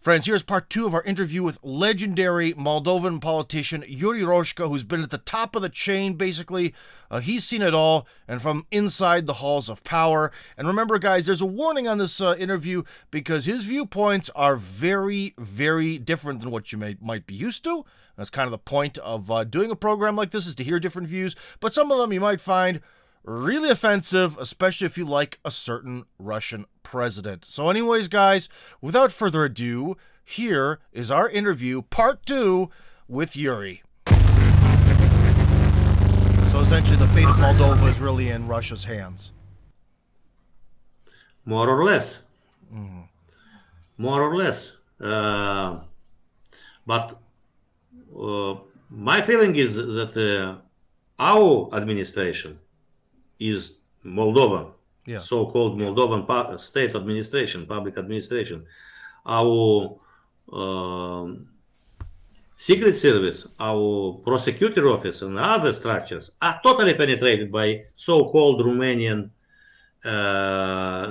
Friends, here's part 2 of our interview with legendary Moldovan politician Kirby Russia, who's been at the top of the chain, basically. He's seen it all, and from inside the halls of power. And remember, guys, there's a warning on this interview, because his viewpoints are very, very different than what you might be used to. That's kind of the point of doing a program like this, is to hear different views. But some of them you might find really offensive, especially if you like a certain Russian president. So anyways, guys, without further ado, here is our interview, part 2, with Kirby. So essentially the fate of Moldova is really in Russia's hands. More or less. More or less. But my feeling is that our administration is Moldovan, so-called Moldovan state administration, public administration. Our secret service, our prosecutor office, and other structures are totally penetrated by so-called Romanian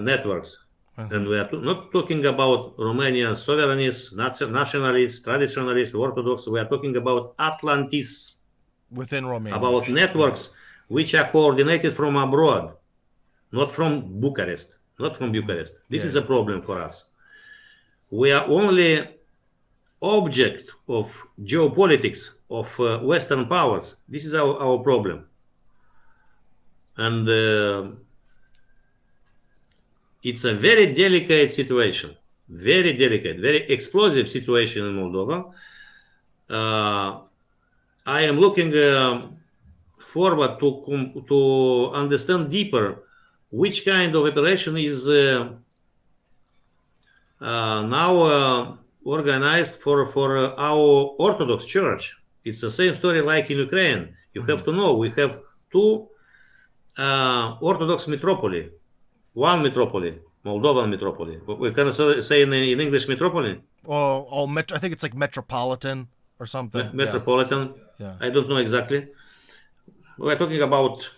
networks. And we are not talking about Romanian sovereignists, nationalists, traditionalists, Orthodox. We are talking about Atlantis within Romania, about networks which are coordinated from abroad, not from Bucharest. This is a problem for us. We are only object of geopolitics of Western powers. This is our problem. And it's a very delicate situation, very delicate, very explosive situation in Moldova. I am looking forward to understand deeper which kind of operation is now organized for our Orthodox Church. It's the same story like in Ukraine. You have to know, we have two Orthodox metropoly. One metropoly, Moldovan metropoly. We can say in English metropoly? I think it's like metropolitan or something. Metropolitan. Yeah. I don't know exactly. We're talking about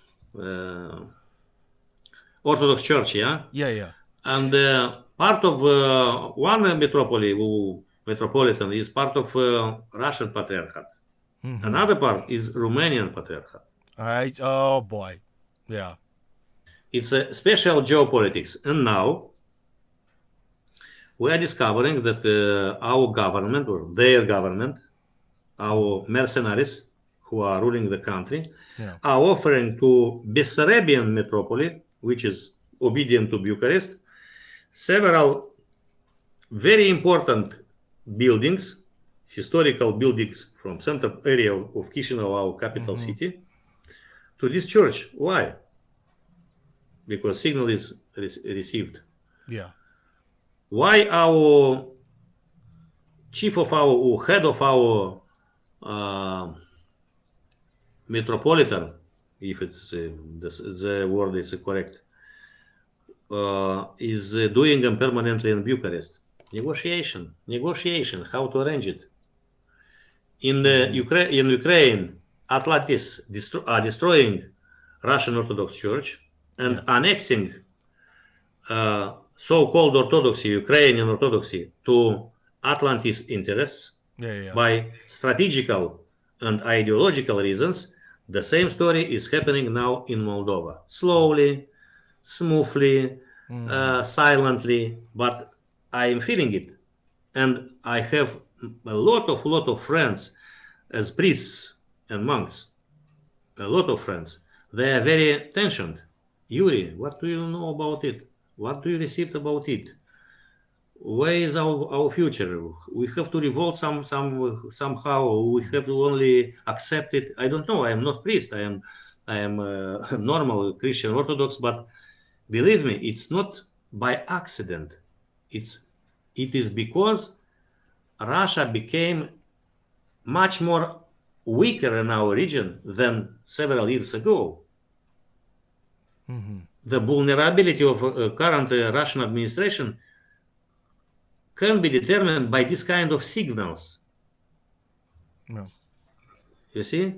Orthodox Church, yeah? Yeah. And part of one metropolitan is part of Russian Patriarchate. Another part is Romanian Patriarchate. Oh boy. Yeah. It's a special geopolitics. And now we are discovering that our government, or their government, our mercenaries who are ruling the country, are offering to Bessarabian metropoly, which is obedient to Bucharest, several very important buildings, historical buildings from central area of Chisinau, our capital city, to this church. Why? Because signal is received. Yeah. Why our chief of our, or head of our metropolitan, if it's the word is correct, is doing them permanently in Bucharest? Negotiation, how to arrange it. In Ukraine, Atlantis are destroying Russian Orthodox Church and annexing so-called Orthodoxy, Ukrainian Orthodoxy, to Atlantis interests by strategical and ideological reasons. The same story is happening now in Moldova. Slowly, smoothly, silently, but I am feeling it. And I have a lot of friends as priests and monks. A lot of friends. They are very tensioned. Yuri, what do you know about it? What do you receive about it? Where is our future? We have to revolt somehow. We have to only accept it. I don't know. I am not priest. I am normal Christian Orthodox. But believe me, it's not by accident. It is because Russia became much more weaker in our region than several years ago. The vulnerability of current Russian administration can be determined by this kind of signals. No. You see?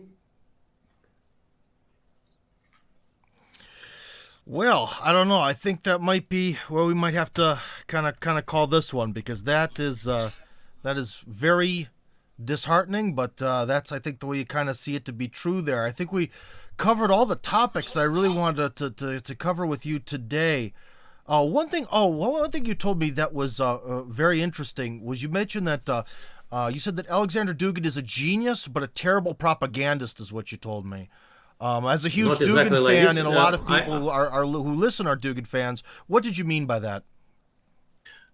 Well, I don't know. I think that might be where we might have to kind of call this one, because that is That is very disheartening, but that's, I think, the way you kind of see it to be true there. I think we covered all the topics that I really wanted to cover with you today. One thing you told me that was very interesting was you mentioned that you said that Alexander Dugin is a genius, but a terrible propagandist, is what you told me. As a huge Dugin fan, and a lot of people who listen are Dugin fans, what did you mean by that?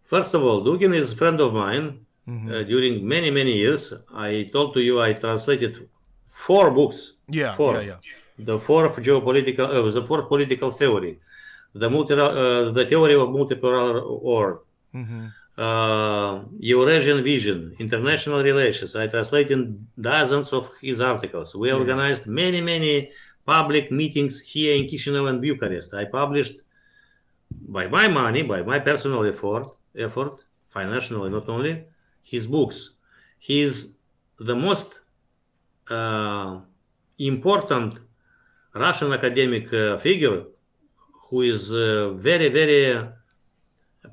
First of all, Dugin is a friend of mine. During many, many years, I told to you I translated 4 books. Four. The fourth political theory, the theory of multipolar order, Eurasian vision, international relations. I translated dozens of his articles. We organized many, many public meetings here in Chisinau and Bucharest. I published by my money, by my personal effort, financially not only, his books. He is the most important Russian academic figure who is very, very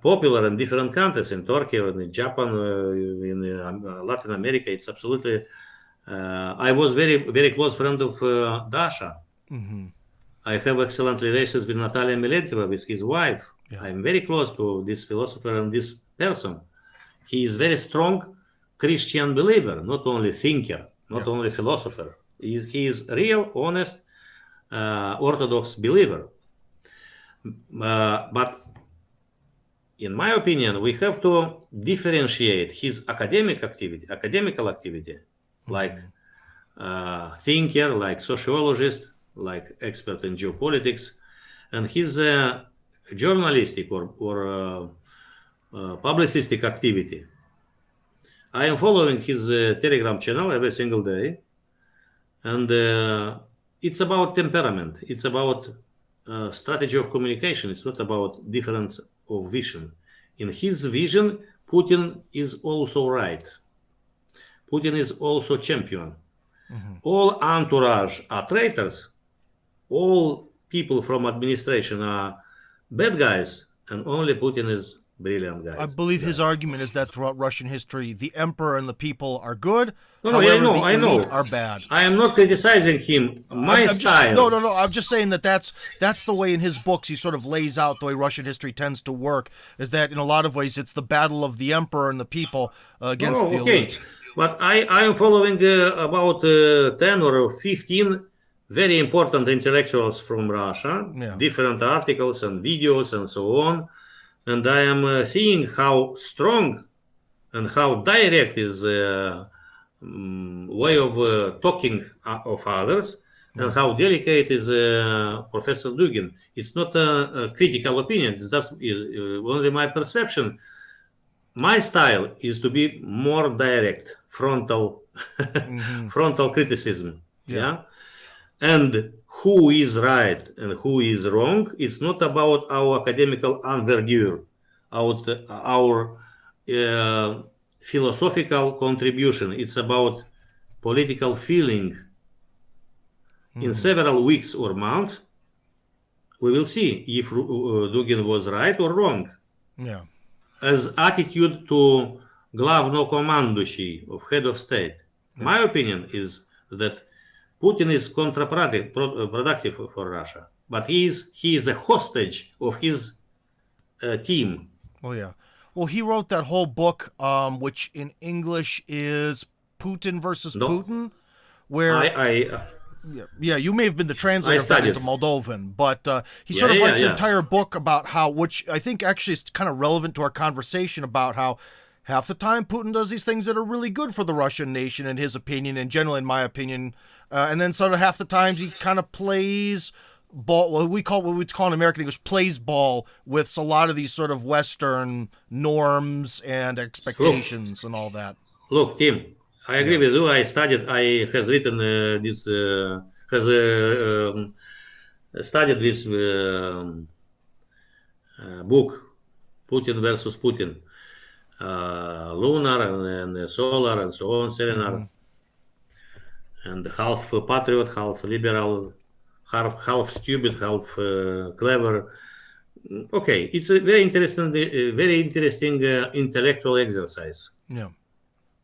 popular in different countries, in Turkey or in Japan, in Latin America. It's absolutely... I was very, very close friend of Dasha. I have excellent relations with Natalia Milentьeva, with his wife. I'm very close to this philosopher and this person. He is very strong Christian believer, not only thinker, not only philosopher. He is real, honest, Orthodox believer. But in my opinion, we have to differentiate his academical activity, like thinker, like sociologist, like expert in geopolitics, and his journalistic or publicistic activity. I am following his Telegram channel every single day, and it's about temperament. It's about strategy of communication. It's not about difference of vision. In his vision, Putin is also right. Putin is also champion. All entourage are traitors. All people from administration are bad guys, and only Putin is brilliant guys. I believe his argument is that throughout Russian history, the emperor and the people are good. I know. Are bad. I am not criticizing him. My style. No. I'm just saying that's the way in his books he sort of lays out the way Russian history tends to work. Is that in a lot of ways it's the battle of the emperor and the people against the elite. But I am following about 10 or 15 very important intellectuals from Russia, different articles and videos and so on. And I am seeing how strong and how direct is way of talking of others, and how delicate is Professor Dugin. It's not a critical opinion. It's just only my perception. My style is to be more direct, frontal criticism. And who is right and who is wrong, it's not about our academical envergadure, our philosophical contribution. It's about political feeling. In several weeks or months, we will see if Dugin was right or wrong. As attitude to главнокомандующий, of head of state. My opinion is that Putin is counterproductive for Russia, but he is a hostage of his team. Well, he wrote that whole book, which in English is Putin versus Putin, where you may have been the translator of that into Moldovan, but he sort of writes an entire book about how, which I think actually is kind of relevant to our conversation about how half the time Putin does these things that are really good for the Russian nation, in his opinion, and generally in my opinion, and then sort of half the times he kind of plays ball, what we call in American English, plays ball with a lot of these sort of Western norms and expectations and all that. Look, Tim, I agree with you. I studied this book, Putin versus Putin, lunar and solar and so on, seminar, and half patriot, half liberal, half stupid, half clever. Okay, it's a very interesting intellectual exercise.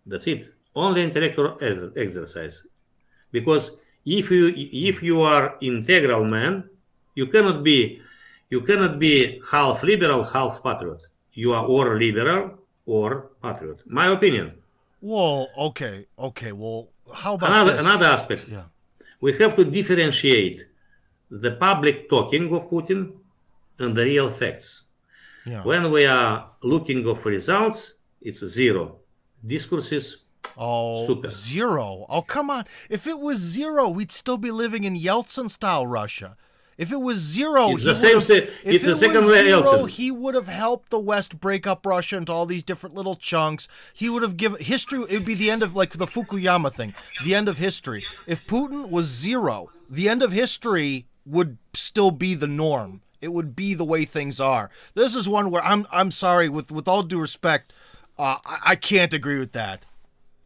That's it. Only intellectual exercise. Because if you are integral man, you cannot be half liberal, half patriot. You are or liberal or patriot. My opinion. Well, okay. Well, how about Another aspect. Yeah. We have to differentiate the public talking of Putin and the real facts. Yeah. When we are looking of results, it's zero. Discourses, super. Zero. Oh, come on. If it was zero, we'd still be living in Yeltsin-style Russia. If it was zero, it's the same. It's the second way Yeltsin. He would have helped the West break up Russia into all these different little chunks. He would have given history. It would be the end of like the Fukuyama thing, the end of history. If Putin was zero, the end of history would still be the norm. It would be the way things are. This is one where I'm sorry, with all due respect, I can't agree with that.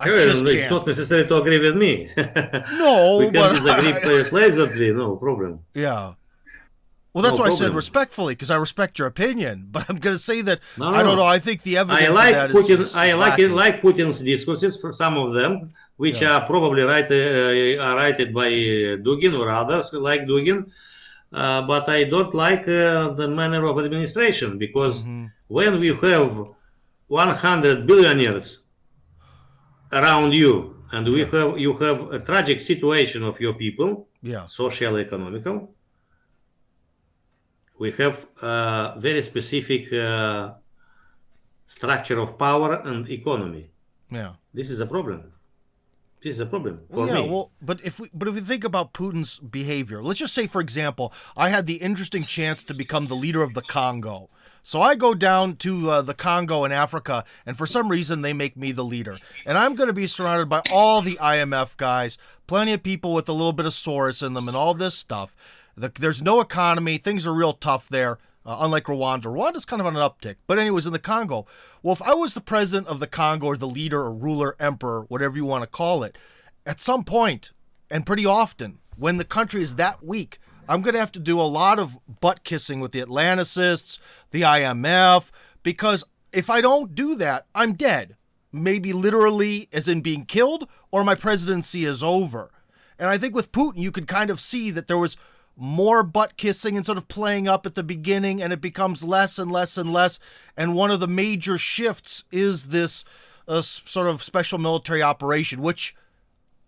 It's not necessary to agree with me. No, we can disagree pleasantly, no problem. Yeah. Well, that's why I said respectfully, because I respect your opinion. But I'm going to say that I don't know. I think the evidence. I like Putin. I like Putin's discourses for some of them, which are probably written by Dugin or others like Dugin. But I don't like the manner of administration, because when we have 100 billionaires around you, and you have a tragic situation of your people, social, economical. We have a very specific structure of power and economy. Yeah, this is a problem. This is a problem for me. Well, but if we think about Putin's behavior, let's just say, for example, I had the interesting chance to become the leader of the Congo. So I go down to the Congo in Africa, and for some reason they make me the leader. And I'm going to be surrounded by all the IMF guys, plenty of people with a little bit of Soros in them and all this stuff. There's no economy. Things are real tough there, unlike Rwanda. Rwanda's kind of on an uptick. But anyways, in the Congo, well, if I was the president of the Congo, or the leader or ruler, emperor, whatever you want to call it, at some point, and pretty often, when the country is that weak, I'm going to have to do a lot of butt kissing with the Atlanticists, the IMF, because if I don't do that, I'm dead. Maybe literally as in being killed, or my presidency is over. And I think with Putin, you could kind of see that there was more butt kissing and sort of playing up at the beginning, and it becomes less and less and less. And one of the major shifts is this sort of special military operation, which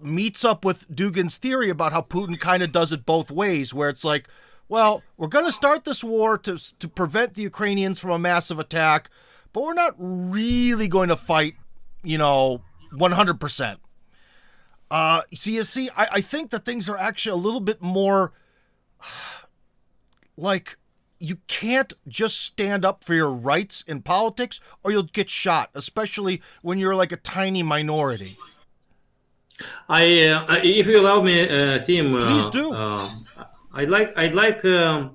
meets up with Dugin's theory about how Putin kind of does it both ways, where it's like, well, we're going to start this war to prevent the Ukrainians from a massive attack, but we're not really going to fight, 100%. I think that things are actually a little bit more like, you can't just stand up for your rights in politics or you'll get shot, especially when you're like a tiny minority. If you allow me, Tim, please do. I'd like to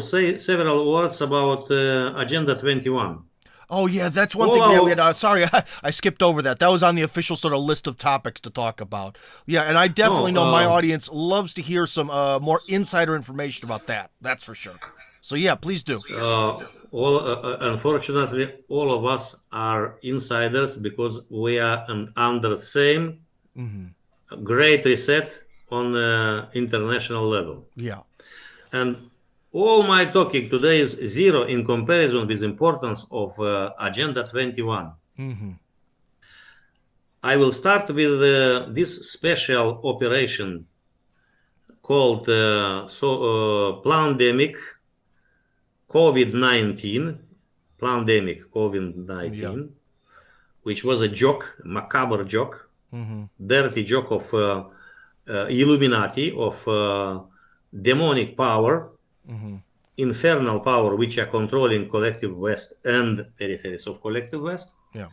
say several words about Agenda 21. Oh yeah, that's one thing. Sorry, I skipped over that. That was on the official sort of list of topics to talk about. Yeah, and I definitely know my audience loves to hear some more insider information about that. That's for sure. So yeah, please do. Unfortunately, all of us are insiders because we are under the same great reset on international level. Yeah. And all my talking today is zero in comparison with the importance of Agenda 21. I will start with this special operation called Plandemic COVID-19, which was a joke, macabre joke, dirty joke of Illuminati, of demonic power, infernal power, which are controlling collective West and peripheries of collective West. Yeah.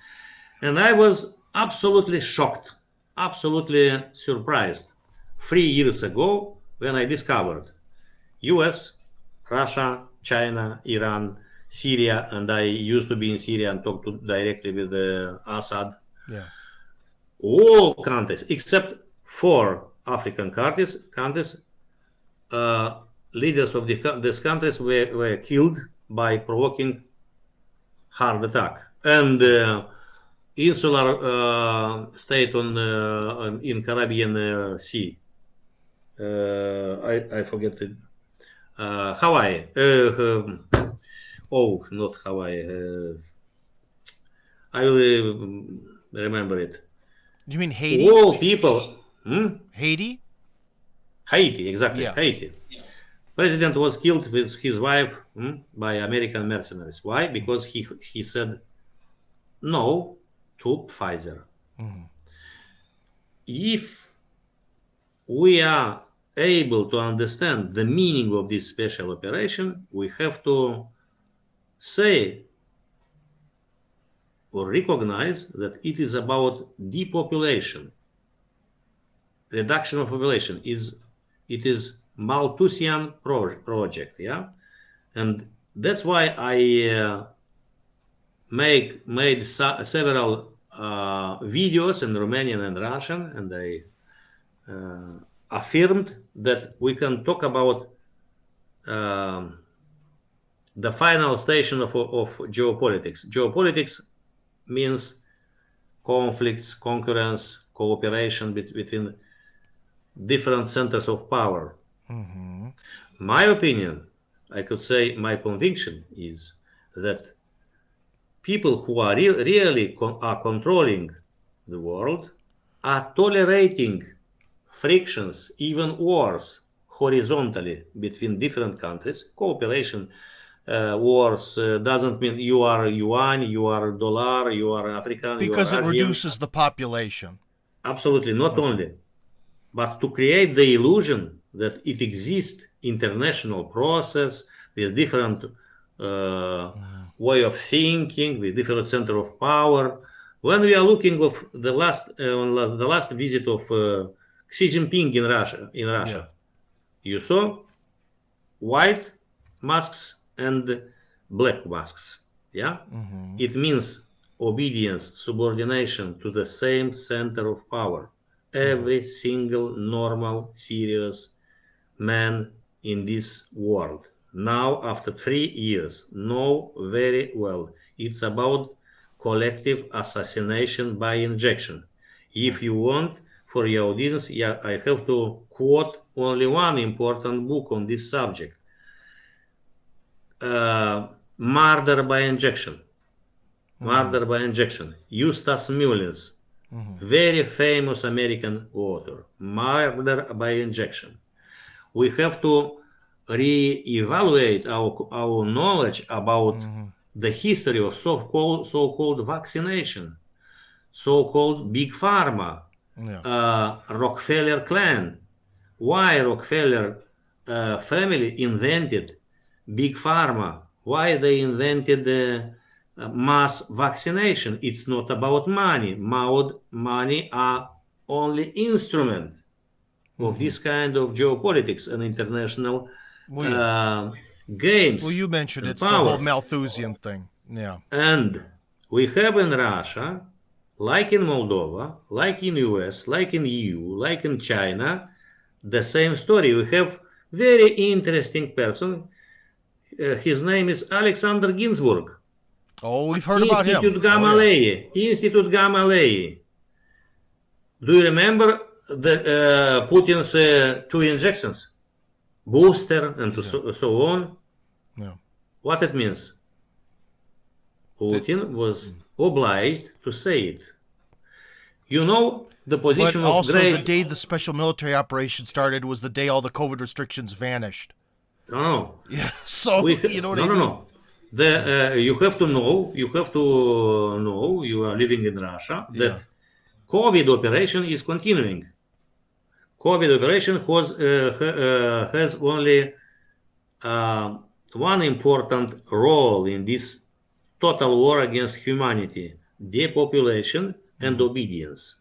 And I was absolutely shocked, absolutely surprised 3 years ago when I discovered US, Russia, China, Iran, Syria, and I used to be in Syria and talk directly with Assad. Yeah. All countries, except 4 African countries, leaders of these countries were killed by provoking hard attack. And insular state in Caribbean Sea. I forget it. Hawaii. Not Hawaii. I will remember it. You mean Haiti? All people. Haiti? Haiti, exactly. Yeah. Haiti. President was killed with his wife by American mercenaries. Why? Because he said no to Pfizer. If we are able to understand the meaning of this special operation, we have to say or recognize that it is about depopulation, reduction of population. It is Malthusian project, yeah, and that's why I made several videos in Romanian and Russian, and I affirmed that we can talk about the final station of geopolitics. Geopolitics means conflicts, concurrence, cooperation between different centers of power. My opinion, I could say my conviction is that people who are really are controlling the world are tolerating frictions, even wars, horizontally between different countries. Cooperation, wars doesn't mean you are yuan, you are dollar, you are African, because you are it Asian. reduces the population. Absolutely, not only, but to create the illusion that it exists international process with different way of thinking, with different center of power. When we are looking of the last visit of Xi Jinping in Russia, you saw white masks and black masks. Yeah, it means obedience, subordination to the same center of power. Every single normal, serious man in this world now, after 3 years, know very well it's about collective assassination by injection. If you want, for your audience, I have to quote only one important book on this subject. Murder by Injection. Murder by Injection. Eustace Mullins, very famous American author. Murder by Injection. We have to re-evaluate our knowledge about the history of so-called vaccination, so-called big pharma, Rockefeller clan. Why Rockefeller family invented big pharma? Why they invented mass vaccination? It's not about money. Money are only instrument of this kind of geopolitics and international games. Well, you mentioned it's powers. The whole Malthusian thing. Yeah. And we have in Russia, like in Moldova, like in US, like in EU, like in China, the same story. We have very interesting person. His name is Alexander Ginsburg. Oh, we've heard about him. Institute Gamaleyi. Do you remember the Putin's 2 injections? Booster and so on. Yeah. What it means? Putin was obliged to say it. You know the position but of also the day the special military operation started was the day all the COVID restrictions vanished. No. Yeah. So you know what I mean? No. You have to know. You are living in Russia. That COVID operation is continuing. COVID operation has only one important role in this total war against humanity: depopulation and obedience.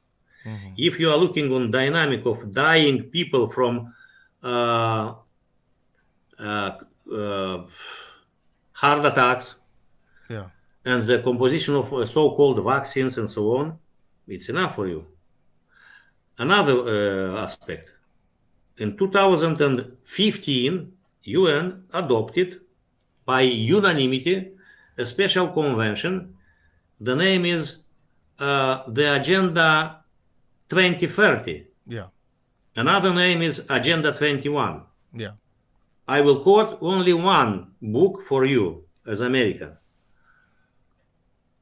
If you are looking on dynamic of dying people from heart attacks and the composition of so-called vaccines and so on, it's enough for you. Another aspect. In 2015, UN adopted by unanimity a special convention. The name is the Agenda 2030. Yeah. Another name is Agenda 21. Yeah. I will quote only one book for you as American.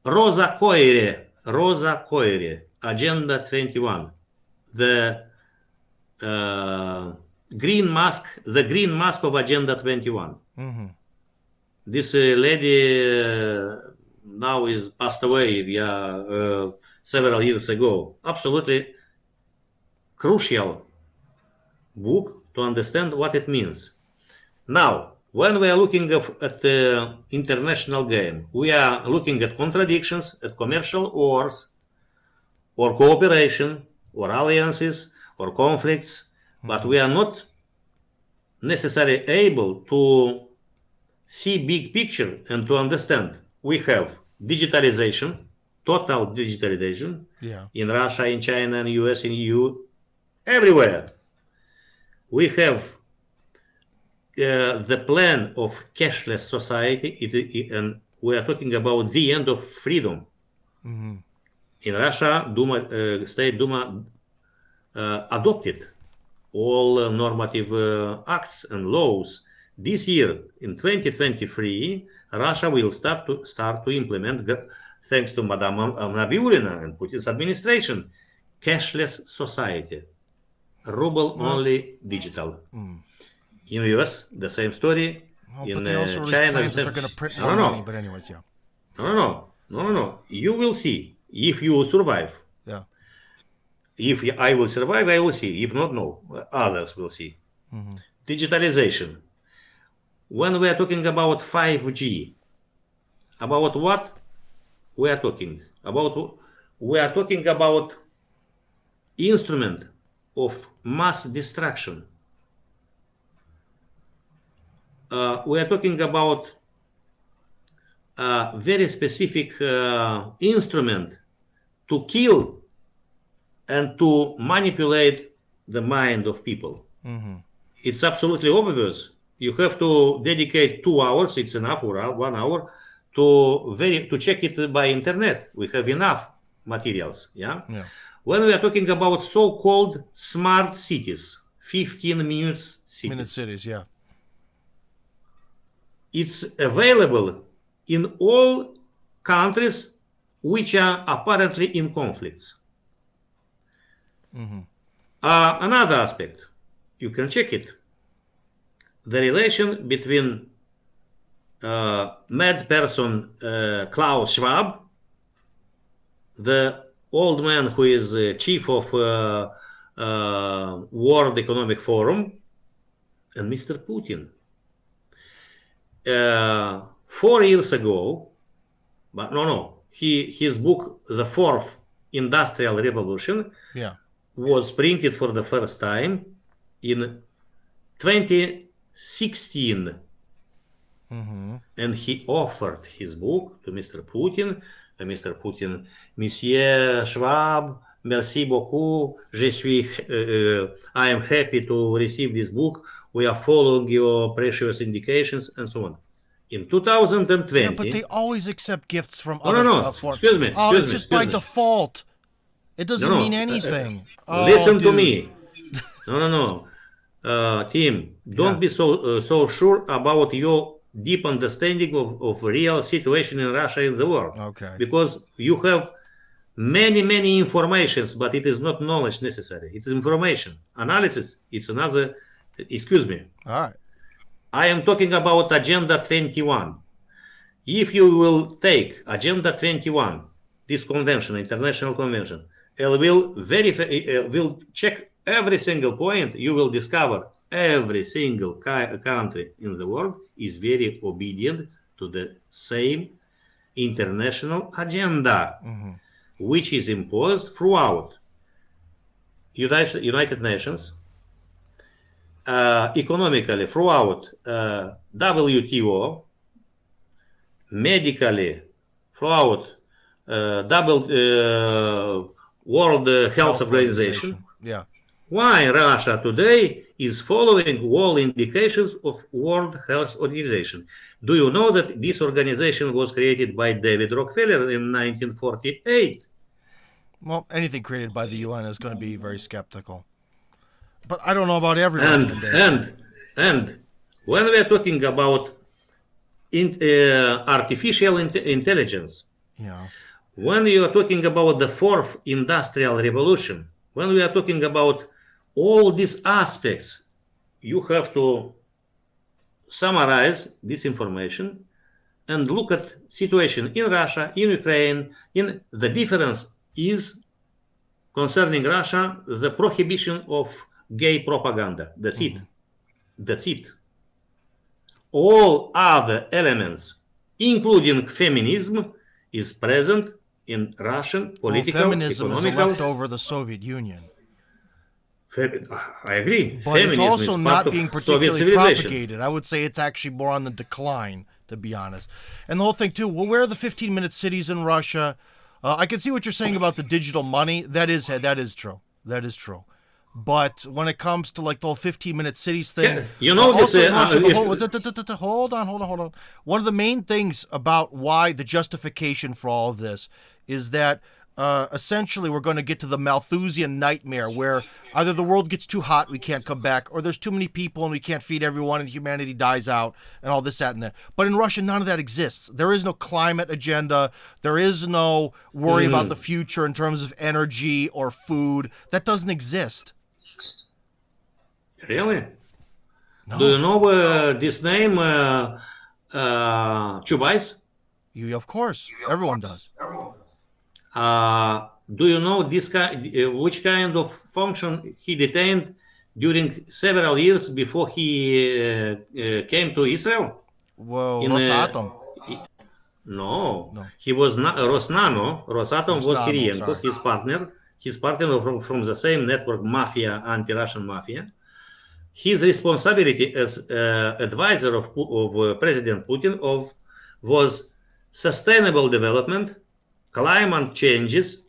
Rosa Coire, Agenda 21. The green mask of Agenda 21. Mm-hmm. This lady now is passed away several years ago. Absolutely crucial book to understand what it means. Now, when we are looking at the international game, we are looking at contradictions, at commercial wars, or cooperation, or alliances, or conflicts, but we are not necessarily able to see big picture and to understand. We have digitalization, total digitalization, in Russia, in China, in US, in EU, everywhere. We have the plan of cashless society, and we are talking about the end of freedom. Mm-hmm. In Russia, State Duma adopted all normative acts and laws. This year, in 2023, Russia will start to implement, thanks to Madame Nabiulina and Putin's administration, cashless society, ruble only digital. In US, the same story. In but they also China, plans that they're going to print more money. But anyways, yeah. No. You will see if you survive. Yeah. If I will survive, I will see. If not, no. Others will see. Mm-hmm. Digitalization. When we are talking about 5G, about what we are talking? We are talking about instrument of mass destruction. We are talking about a very specific instrument to kill and to manipulate the mind of people. Mm-hmm. It's absolutely obvious. You have to dedicate 2 hours, it's enough, or 1 hour, to check it by internet. We have enough materials. Yeah. When we are talking about so-called smart cities, 15 minutes cities. Minute cities, yeah. It's available in all countries which are apparently in conflicts. Mm-hmm. Another aspect, you can check it. The relation between mad person Klaus Schwab, the old man who is chief of World Economic Forum, and Mr. Putin. 4 years ago, but his book, The Fourth Industrial Revolution, was printed for the first time in 2016. Mm-hmm. And he offered his book to Mr. Putin. Mr. Putin, Monsieur Schwab, merci beaucoup. I am happy to receive this book. We are following your precious indications, and so on. In 2020... Yeah, but they always accept gifts from other... Excuse me. It's just by default. It doesn't mean anything. Listen to me. Tim, don't be so sure about your deep understanding of real situation in Russia and the world. Okay. Because you have many informations, but it is not knowledge necessary. It is information. Analysis, it's another... Excuse me. All right. I am talking about Agenda 21. If you will take Agenda 21, this convention, international convention, and will check every single point, you will discover every single country in the world is very obedient to the same international agenda, which is imposed throughout United Nations, economically throughout WTO, medically throughout World Health Organization. Yeah. Why Russia today is following all indications of World Health Organization? Do you know that this organization was created by David Rockefeller in 1948? Well, anything created by the UN is going to be very skeptical. But I don't know about every And recommendation. and when we are talking about artificial intelligence, Yeah. when you are talking about the fourth industrial revolution, when we are talking about all these aspects, you have to summarize this information and look at situation in Russia, in Ukraine. In the difference is concerning Russia, the prohibition of gay propaganda. That's it. That's it. All other elements, including feminism, is present in Russian political, feminism economical. is a leftover of the Soviet Union. I agree. But feminism it's also is not part being of Soviet particularly civilization. propagated. I would say it's actually more on the decline, to be honest. And the whole thing, too, well, where are the 15-minute cities in Russia? I can see what you're saying about the digital money. That is true. That is true. But when it comes to like the whole 15-minute cities thing, Yeah, you know this. hold on. One of the main things about why the justification for all of this is that essentially we're going to get to the Malthusian nightmare where either the world gets too hot, we can't come back, or there's too many people and we can't feed everyone and humanity dies out and all this, that, and that. But in Russia, none of that exists. There is no climate agenda. There is no worry about the future in terms of energy or food. That doesn't exist. Really? No. Do you know this name, Chubais? Of course. Everyone does. Do you know this which kind of function he detained during several years before he came to Israel? Well, Rosatom. No, he was not Rosnano. Rosatom was Kirienko, his partner from the same network, mafia, anti-Russian mafia. His responsibility as advisor of President Putin was sustainable development, climate changes,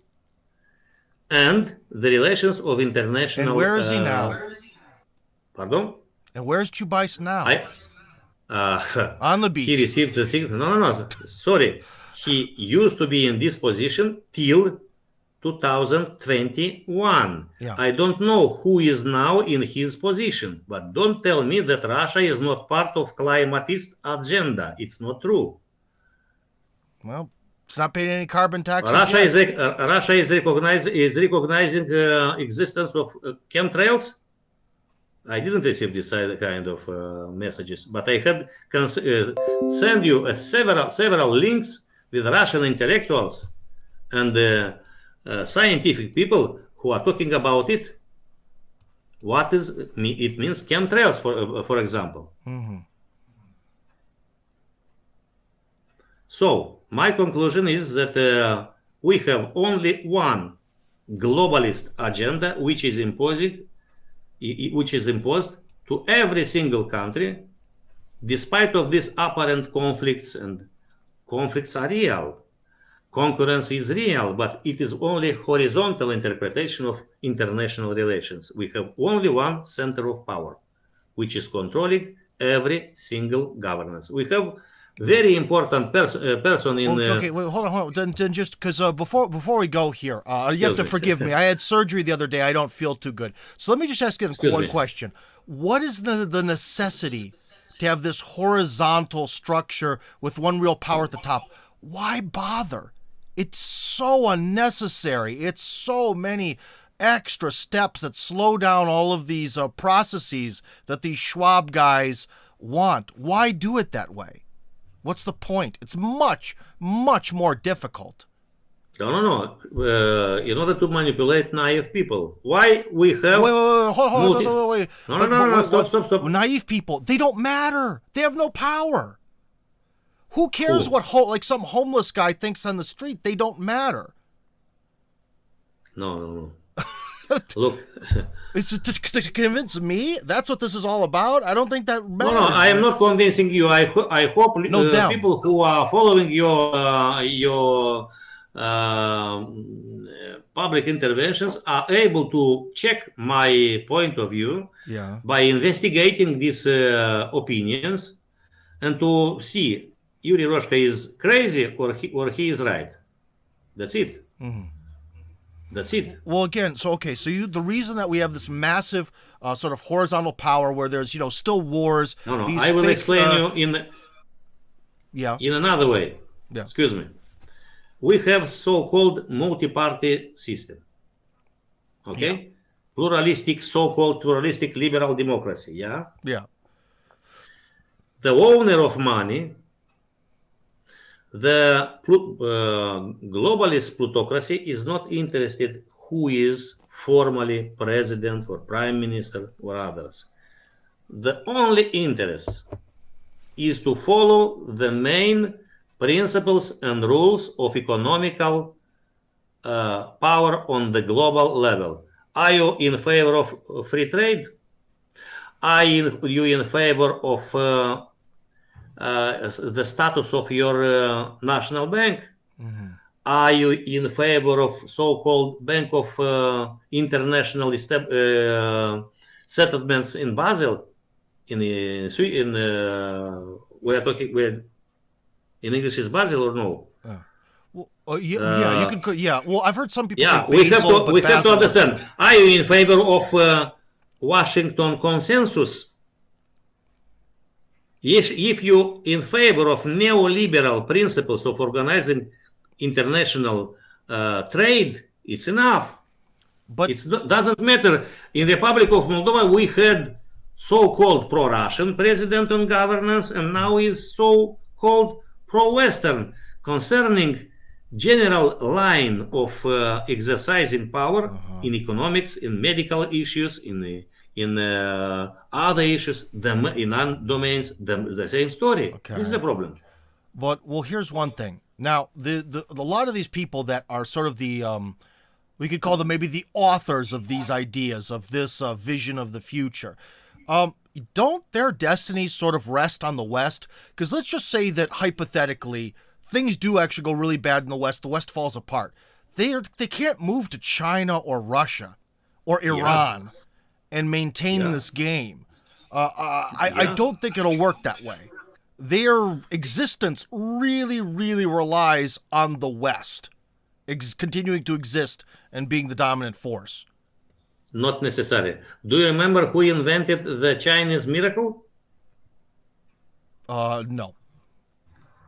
and the relations of international. And where is he now? Pardon? And where's Chubais now? On the beach. He received the thing. No. Sorry. He used to be in this position till 2021. Yeah. I don't know who is now in his position, but don't tell me that Russia is not part of climatist agenda. It's not true. Well, it's not paying any carbon taxes. Russia is recognizing existence of chemtrails. I didn't receive this kind of messages, but I had send you several links with Russian intellectuals and scientific people who are talking about it. What it means chemtrails, for example. So my conclusion is that we have only one globalist agenda which is imposed to every single country, despite of these apparent conflicts, and conflicts are real. Concurrence is real, but it is only horizontal interpretation of international relations. We have only one center of power, which is controlling every single governance. We have very important person in. Okay, wait, hold on. Then just because before we go here, you have to forgive me. I had surgery the other day. I don't feel too good. So let me just ask you one question. What is the necessity to have this horizontal structure with one real power at the top? Why bother? It's so unnecessary. It's so many extra steps that slow down all of these processes that these Schwab guys want. Why do it that way? What's the point? It's much, much more difficult. No. In order to manipulate naive people. Why we have... Wait. No, stop. Naive people, they don't matter. They have no power. Who cares what some homeless guy thinks on the street? They don't matter. No. Look. It's to convince me? That's what this is all about? I don't think that matters. No, I am not convincing you. I hope people who are following your public interventions are able to check my point of view by investigating these opinions and to see Yuri Roshka is crazy or he is right. That's it. That's it. Well, again, so the reason that we have this massive sort of horizontal power where there's still wars. No, these I will fake, explain you in another way. Yeah. Excuse me. We have so-called multi-party system. Okay? Yeah. Pluralistic, so-called pluralistic liberal democracy. Yeah? Yeah. The owner of money, the globalist plutocracy, is not interested who is formally president or prime minister or others. The only interest is to follow the main principles and rules of economical power on the global level. Are you in favor of free trade? Are you in favor of the status of your national bank? Mm-hmm. Are you in favor of so-called Bank of International Settlements in Basel? We're talking in English is Basel or no? Well, you can. Yeah, well, I've heard some people say Basel, we have to understand. Okay. Are you in favor of Washington consensus? Yes, if you in favor of neoliberal principles of organizing international trade, it's enough. But it doesn't matter. In the Republic of Moldova, we had so-called pro-Russian president on governance, and now is so-called pro-Western concerning general line of exercising power in economics, in medical issues, in other issues, in other domains, the same story. Okay. This is the problem. But well, here's one thing. Now, a lot of these people that are sort of the we could call them maybe the authors of these ideas, of this vision of the future. Don't their destinies sort of rest on the West? Because let's just say that hypothetically, things do actually go really bad in the West. The West falls apart. They can't move to China or Russia or Iran and maintain this game. I don't think it'll work that way. Their existence really, really relies on the West continuing to exist and being the dominant force. Not necessary. Do you remember who invented the Chinese miracle? No.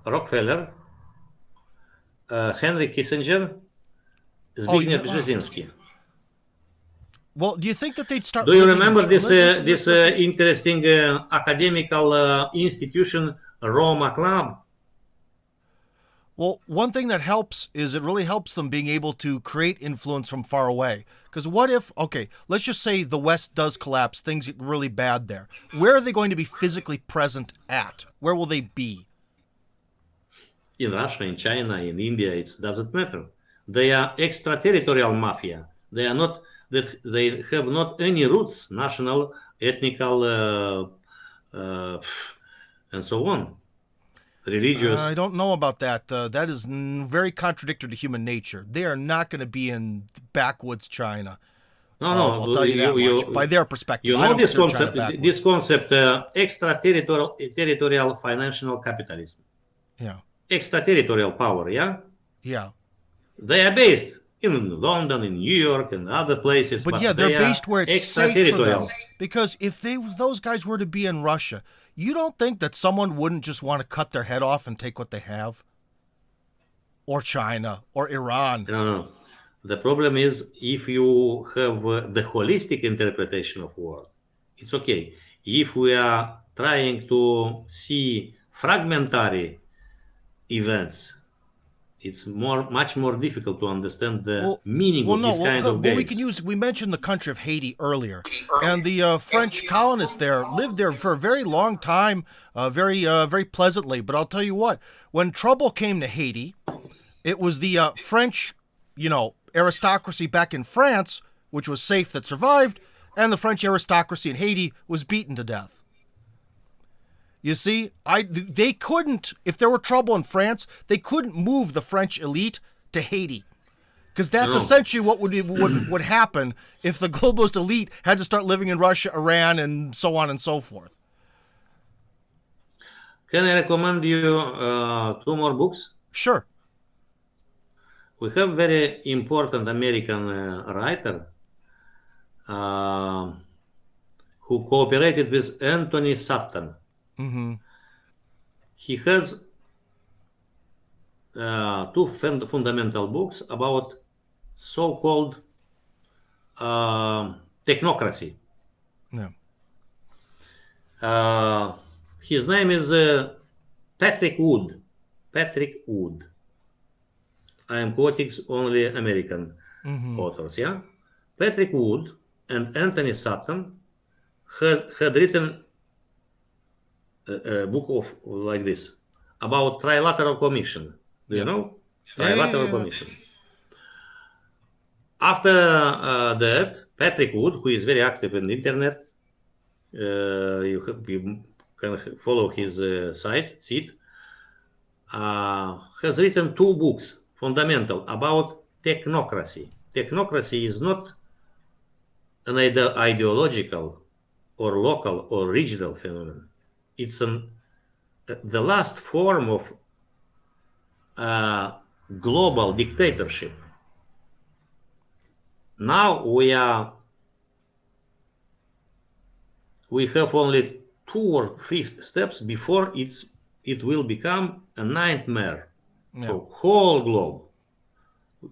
Rockefeller, Henry Kissinger, Zbigniew Brzezinski. Well, do you think that they'd start? Do you remember this interesting academical institution, Roma Club? Well, one thing that helps is it really helps them being able to create influence from far away. Because what if, let's just say the West does collapse, things get really bad there. Where are they going to be physically present at? Where will they be? In Russia, in China, in India, it doesn't matter. They are extraterritorial mafia. They are not, they have not any roots, national, ethnical, and so on. Religious. I don't know about that. That is very contradictory to human nature. They are not going to be in backwoods China. No, I'll tell you that much. By their perspective. You know this concept, extraterritorial financial capitalism. Yeah. Extraterritorial power, yeah? Yeah. They are based in London, in New York, and other places. But yeah, they're based where it's safe for them. Because if those guys were to be in Russia, you don't think that someone wouldn't just want to cut their head off and take what they have? Or China, or Iran. No. The problem is if you have the holistic interpretation of war, it's okay. If we are trying to see fragmentary events, it's much more difficult to understand the meaning of this kind of games. We mentioned the country of Haiti earlier, and the French colonists there lived there for a very long time, very pleasantly. But I'll tell you what, when trouble came to Haiti, it was the French, aristocracy back in France, which was safe, that survived, and the French aristocracy in Haiti was beaten to death. You see, they couldn't, if there were trouble in France, they couldn't move the French elite to Haiti. Because that's essentially what would happen if the globalist elite had to start living in Russia, Iran, and so on and so forth. Can I recommend you 2 more books? Sure. we have very important American writer who cooperated with Anthony Sutton. Mm-hmm. He has two fundamental books about so-called technocracy. Yeah. His name is Patrick Wood. Patrick Wood. I am quoting only American authors, yeah? Patrick Wood and Anthony Sutton had written a book of like this about trilateral commission. Do you know? Trilateral commission. After that, Patrick Wood, who is very active in the internet, you can follow his site, has written two books, fundamental, about technocracy. Technocracy is not an ideological or local or regional phenomenon. It's the last form of global dictatorship. Now we have only 2 or 3 steps before it will become a nightmare for whole globe.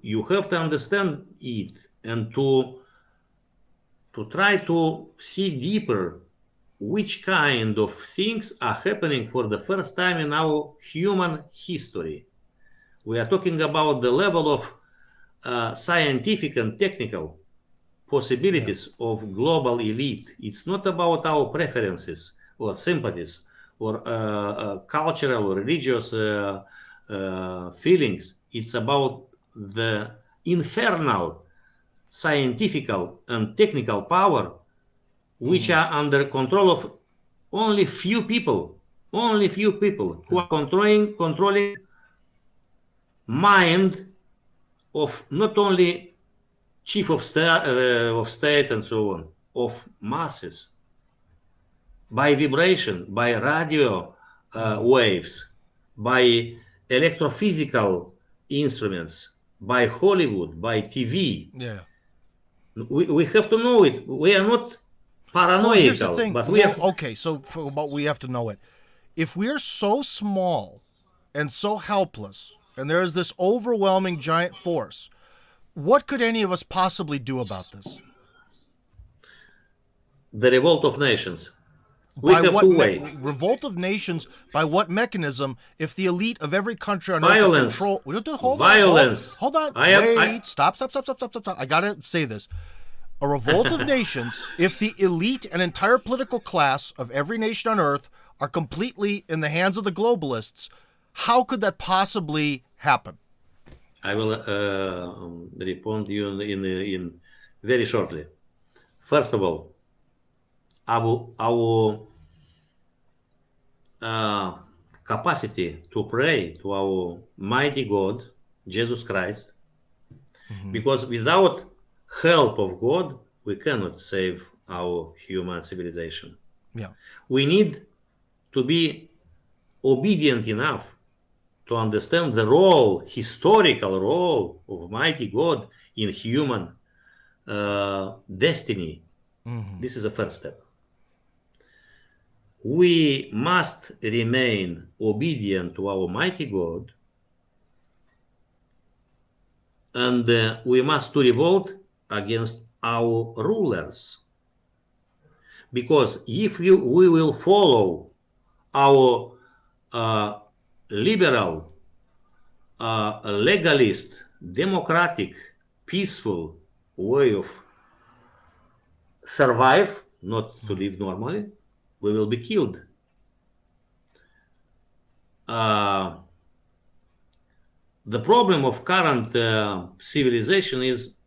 You have to understand it and to try to see deeper which kind of things are happening for the first time in our human history. We are talking about the level of scientific and technical possibilities of global elite. It's not about our preferences or sympathies or cultural or religious feelings. It's about the infernal scientific and technical power which are under control of only few people who are controlling mind of not only chief of state and so on, of masses, by vibration, by radio waves, by electrophysical instruments, by Hollywood, by TV. Yeah. We have to know it. We are not paranoid, here's the thing. but we have... Okay, so we have to know it. If we're so small and so helpless, and there is this overwhelming giant force, what could any of us possibly do about this? The Revolt of Nations. We have two ways. Revolt of Nations, by what mechanism, if the elite of every country on earth control... Hold on. Stop. I gotta say this. A revolt of nations, if the elite and entire political class of every nation on earth are completely in the hands of the globalists, how could that possibly happen? I will respond to you in very shortly. First of all, our capacity to pray to our mighty God, Jesus Christ, because without help of God, we cannot save our human civilization. Yeah. We need to be obedient enough to understand the role, historical role of mighty God in human destiny. This is the first step. We must remain obedient to our mighty God, and we must to revolt against our rulers. Because if we will follow our liberal, legalist, democratic, peaceful way of survive, not to live normally, we will be killed. The problem of current civilization is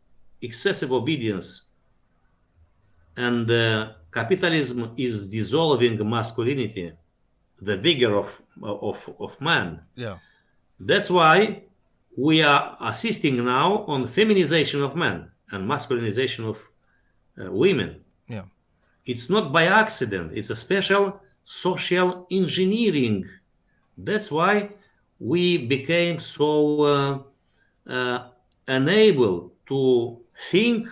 excessive obedience, and capitalism is dissolving masculinity, the vigor of man. Yeah. That's why we are assisting now on feminization of men and masculinization of women. Yeah. It's not by accident. It's a special social engineering. That's why we became so unable to think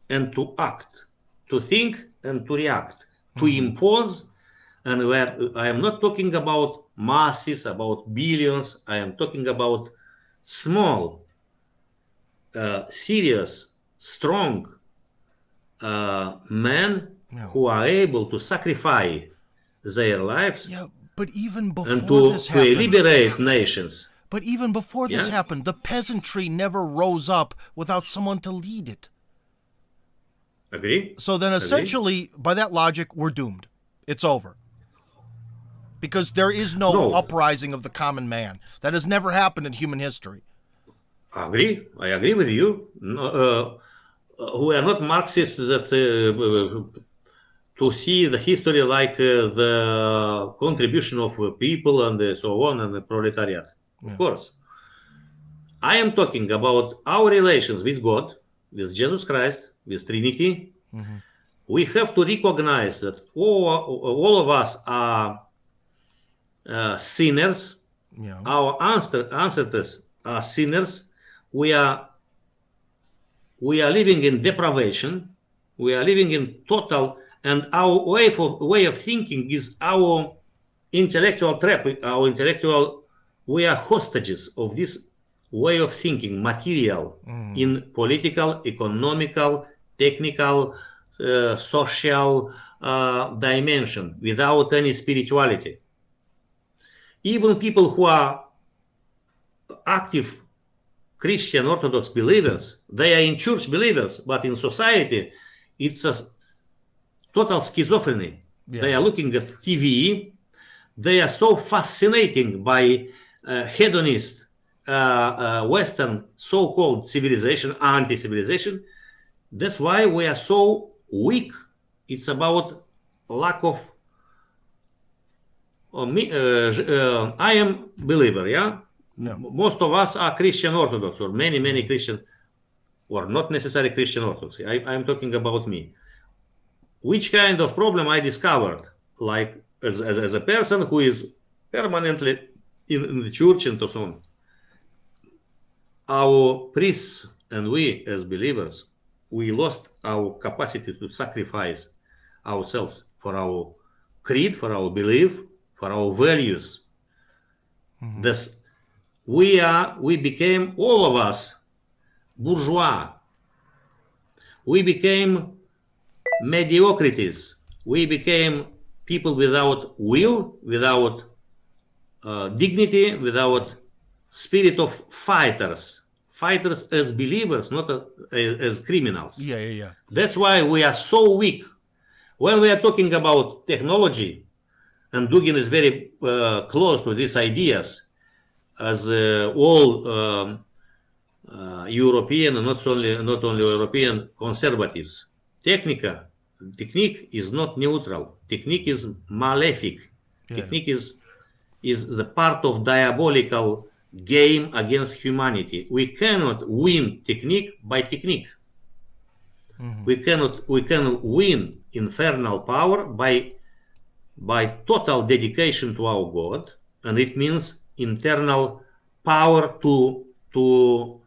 and to act, to think and to react, to impose. And where I am not talking about masses, about billions, I am talking about small, serious, strong men who are able to sacrifice their lives but even before and to this happened, liberate nations. But even before this happened, the peasantry never rose up without someone to lead it. Agree? So then essentially, by that logic, we're doomed. It's over. Because there is no uprising of the common man. That has never happened in human history. I agree with you. We are not Marxists that to see the history like the contribution of people and so on and the proletariat. Of course. I am talking about our relations with God, with Jesus Christ, with Trinity. We have to recognize that all of us are sinners. Our ancestors are sinners. We are living in deprivation. We are living in total, and our way of thinking is our intellectual trap. We are hostages of this way of thinking, material, in political, economical, technical, social dimension, without any spirituality. Even people who are active Christian Orthodox believers, they are in church believers, but in society, it's a total schizophrenia. They are looking at TV. They are so fascinating by hedonist Western so-called civilization, anti-civilization. That's why we are so weak. It's about lack of. I am believer, Most of us are Christian Orthodox, or many Christian, or not necessarily Christian Orthodox. I'm talking about me. Which kind of problem I discovered, like as a person who is permanently in the church and so on. Our priests and we as believers, we lost our capacity to sacrifice ourselves for our creed, for our belief, for our values. This we became, all of us, bourgeois. We became mediocrities. We became people without will, without dignity, without spirit of fighters. Fighters as believers, not as criminals. That's why we are so weak. When we are talking about technology, and Dugin is very close to these ideas, as all European and not only European conservatives. Technique is not neutral. Technique is malefic. Technique is the part of diabolical game against humanity. We cannot win technique by technique. We cannot win infernal power by total dedication to our God, and it means internal power to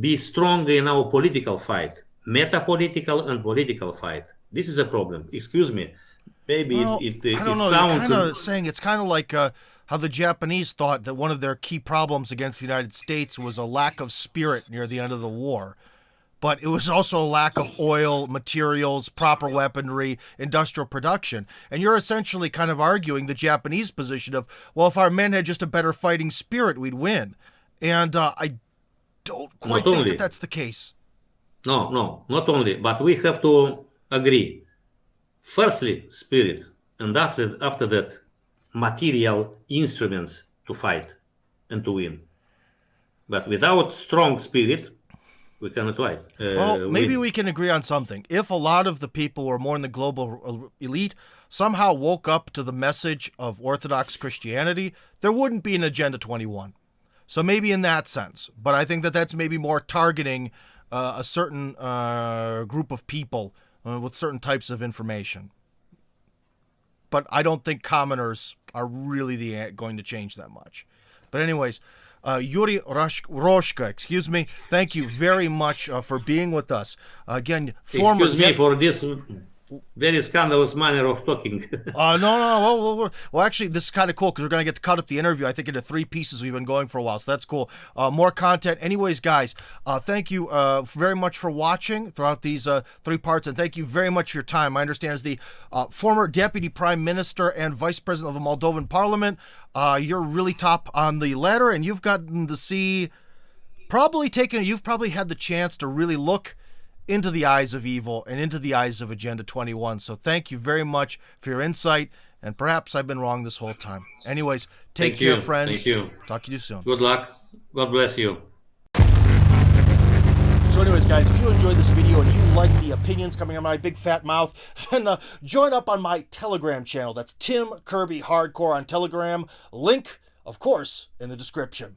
be strong in our political fight, metapolitical and political fight. This is a problem. Excuse me. Maybe I don't know. sounds. You're kind of saying it's kind of like how the Japanese thought that one of their key problems against the United States was a lack of spirit near the end of the war. But it was also a lack of oil, materials, proper weaponry, industrial production. And you're essentially kind of arguing the Japanese position of, well, if our men had just a better fighting spirit, we'd win. And I don't quite think that that's the case. No, not only. But we have to agree. Firstly, spirit. And after that, material instruments to fight and to win. But without strong spirit, we cannot fight. Well, maybe we can agree on something. If a lot of the people who are more in the global elite somehow woke up to the message of Orthodox Christianity, there wouldn't be an Agenda 21. So maybe in that sense. But I think that that's maybe more targeting a certain group of people with certain types of information. But I don't think commoners are really going to change that much. But anyways, Yuri Roshka, excuse me. Thank you very much for being with us. Again, former... Excuse me for this very scandalous manner of talking. No. Well, actually, this is kind of cool because we're going to get to cut up the interview, I think, into 3 pieces. We've been going for a while, so that's cool. More content. Anyways, guys, thank you very much for watching throughout these 3 parts, and thank you very much for your time. I understand as the former Deputy Prime Minister and Vice President of the Moldovan Parliament, you're really top on the ladder, and you've gotten to see, you've probably had the chance to really look into the eyes of evil and into the eyes of Agenda 21. So thank you very much for your insight, and perhaps I've been wrong this whole time. Anyways, take care, friends. Thank you. Talk to you soon. Good luck. God bless you. So anyways, guys, if you enjoyed this video and you like the opinions coming out of my big fat mouth, then join up on my Telegram channel. That's Tim Kirby Hardcore on Telegram. Link, of course, in the description.